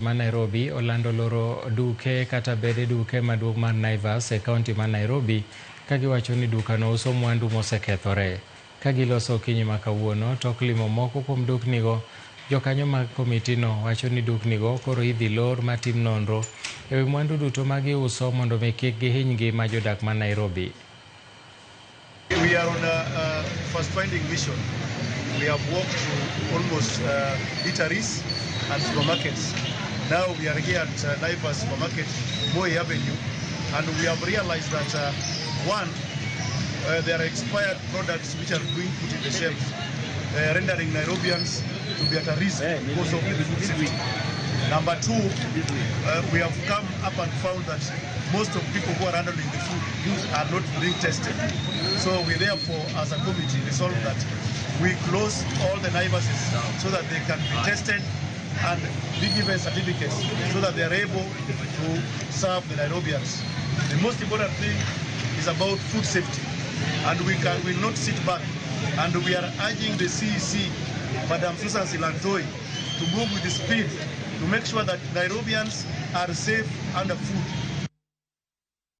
Ma Nairobi olando loro duke kata bede duke maduong' mar Naivas e kaunti ma Nairobi kagiwacho ni duka no uso mwandu mosekethore. Kagiloso okinyi ma kawuono tok limo moko kuom duknigo, jokanyo mag komitino wacho ni duknigo koro idhi lor matim nonro e wi mwandu duto ma giuso mondo mi kik gihiny ngima jodak ma Nairobi. We are on a first-finding mission. We have walked through almost eateries and supermarkets. Now we are here at Naivas supermarket, Moi Avenue, and we have realized that there are expired products which are being put in the shelves, rendering Nairobians to be at a risk because of food safety. Number two, we have come up and found that most of people who are handling the food are not being tested. So we therefore, as a committee, resolved that we close all the Naivases so that they can be tested and be given certificates so that they are able to serve the Nairobians. The most important thing is about food safety, and we will not sit back. And we are urging the CEC, Madam Susan Silantoi, to move with the speed to make sure that Nairobians are safe under food.